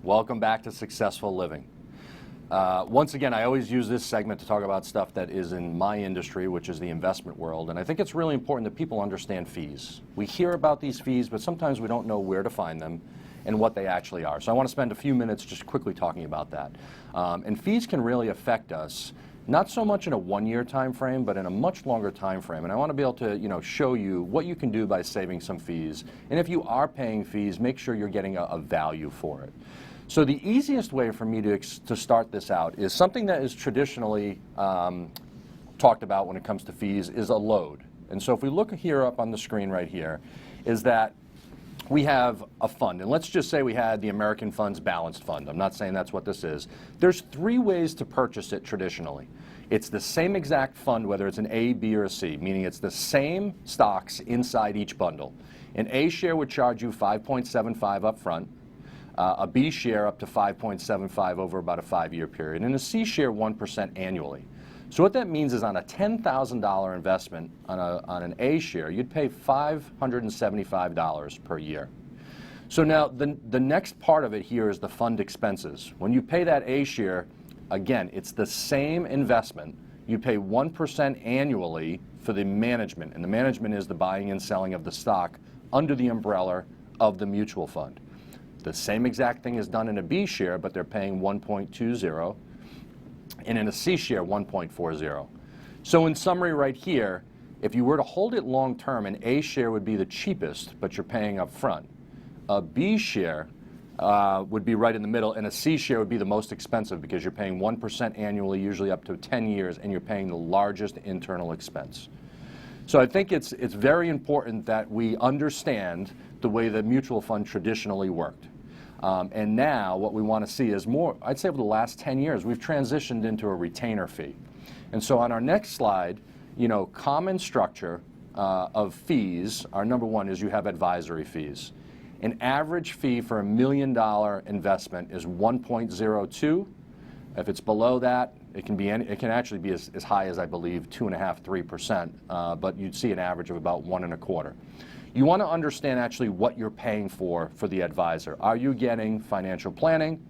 Welcome back to Successful Living. Once again, I always use this segment to talk about stuff that is in my industry, which is the investment world, and I think it's really important that people understand fees. We hear about these fees, but sometimes we don't know where to find them and what they actually are. So I want to spend a few minutes just quickly talking about that. And fees can really affect us, not so much in a one-year time frame, but in a much longer time frame. And I want to be able to, show you what you can do by saving some fees. And if you are paying fees, make sure you're getting a value for it. So the easiest way for me to start this out is something that is traditionally talked about when it comes to fees is a load. And so if we look here up on the screen right here, is that we have a fund, and let's just say we had the American Funds Balanced Fund. I'm not saying that's what this is. There's three ways to purchase it traditionally. It's the same exact fund, whether it's an A, B, or a C, meaning it's the same stocks inside each bundle. An A share would charge you 5.75 up front, a B share up to 5.75 over about a 5-year period, and a C share 1% annually. So what that means is on a $10,000 investment on an A share, you'd pay $575 per year. So now the next part of it here is the fund expenses. When you pay that A share, again, it's the same investment. You pay 1% annually for the management, and the management is the buying and selling of the stock under the umbrella of the mutual fund. The same exact thing is done in a B share, but they're paying 1.20. And in a C share, 1.40. So in summary right here, if you were to hold it long term, an A share would be the cheapest, but you're paying up front. A B share would be right in the middle, and a C share would be the most expensive because you're paying 1% annually, usually up to 10 years, and you're paying the largest internal expense. So I think it's very important that we understand the way the mutual fund traditionally worked. And now what we want to see is more, I'd say over the last 10 years, we've transitioned into a retainer fee. And so on our next slide, common structure of fees, our number one is you have advisory fees. An average fee for $1 million investment is 1.02. If it's below that, it can actually be as high as, I believe, 2.5–3%, but you'd see an average of about 1.25. You want to understand actually what you're paying for the advisor. Are you getting financial planning?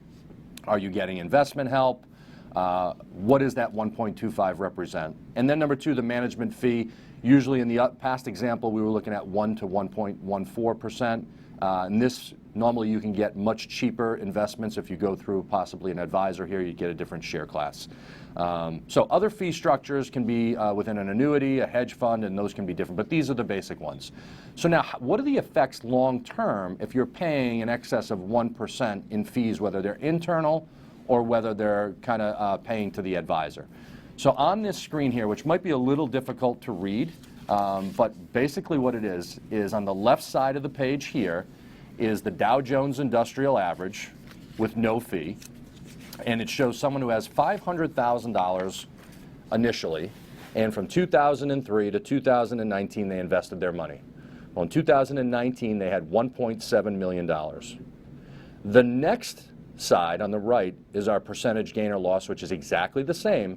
Are you getting investment help? What does that 1.25 represent? And then number two, the management fee. Usually in the past example, we were looking at 1 to 1.14%. And this, normally you can get much cheaper investments if you go through possibly an advisor here, you get a different share class. So other fee structures can be within an annuity, a hedge fund, and those can be different, but these are the basic ones. So now, what are the effects long term if you're paying in excess of 1% in fees, whether they're internal or whether they're kind of paying to the advisor? So on this screen here, which might be a little difficult to read, but basically what it is on the left side of the page here is the Dow Jones Industrial Average with no fee. And it shows someone who has $500,000 initially, and from 2003 to 2019 they invested their money. Well, in 2019 they had $1.7 million. The next side on the right is our percentage gain or loss, which is exactly the same.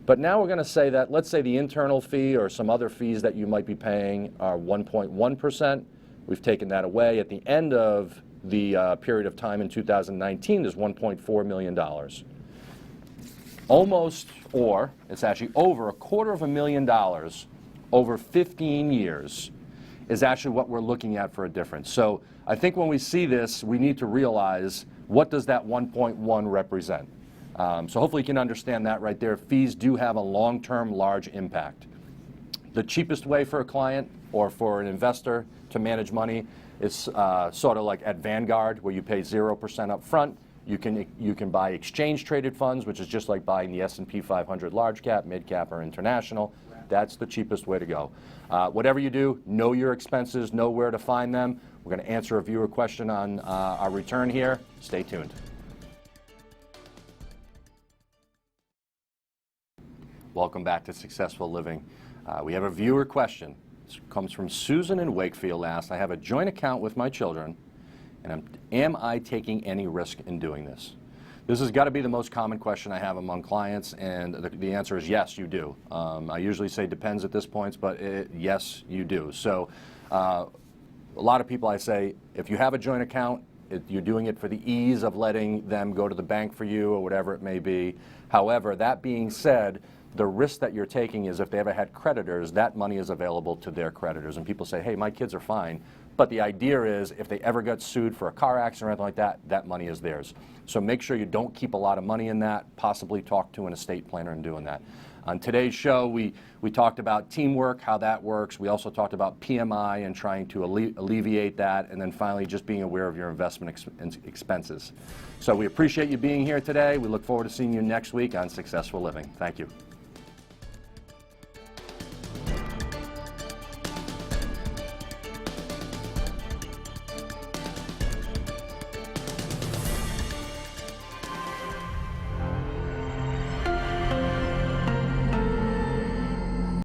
But now we're going to say that, let's say the internal fee or some other fees that you might be paying are 1.1%. We've taken that away. At the end of the period of time in 2019, there's $1.4 million. Almost, or it's actually over $250,000 over 15 years is actually what we're looking at for a difference. So I think when we see this, we need to realize, what does that 1.1 represent? So hopefully you can understand that right there. Fees do have a long-term large impact. The cheapest way for a client or for an investor to manage money is sort of like at Vanguard, where you pay 0% up front. You can buy exchange-traded funds, which is just like buying the S&P 500 large cap, mid cap, or international. That's the cheapest way to go. Whatever you do, know your expenses, know where to find them. We're going to answer a viewer question on our return here. Stay tuned. Welcome back to Successful Living. We have a viewer question. This comes from Susan in Wakefield. Asked, I have a joint account with my children, and am I taking any risk in doing this? This has got to be the most common question I have among clients, and the answer is yes, you do. I usually say depends at this point, but yes, you do. So a lot of people I say, if you have a joint account, You're doing it for the ease of letting them go to the bank for you or whatever it may be. However, that being said, the risk that you're taking is if they ever had creditors, that money is available to their creditors. And people say, hey, my kids are fine. But the idea is if they ever got sued for a car accident or anything like that, that money is theirs. So make sure you don't keep a lot of money in that, possibly talk to an estate planner in doing that. On today's show, we talked about teamwork, how that works. We also talked about PMI and trying to alleviate that. And then finally, just being aware of your investment expenses. So we appreciate you being here today. We look forward to seeing you next week on Successful Living. Thank you.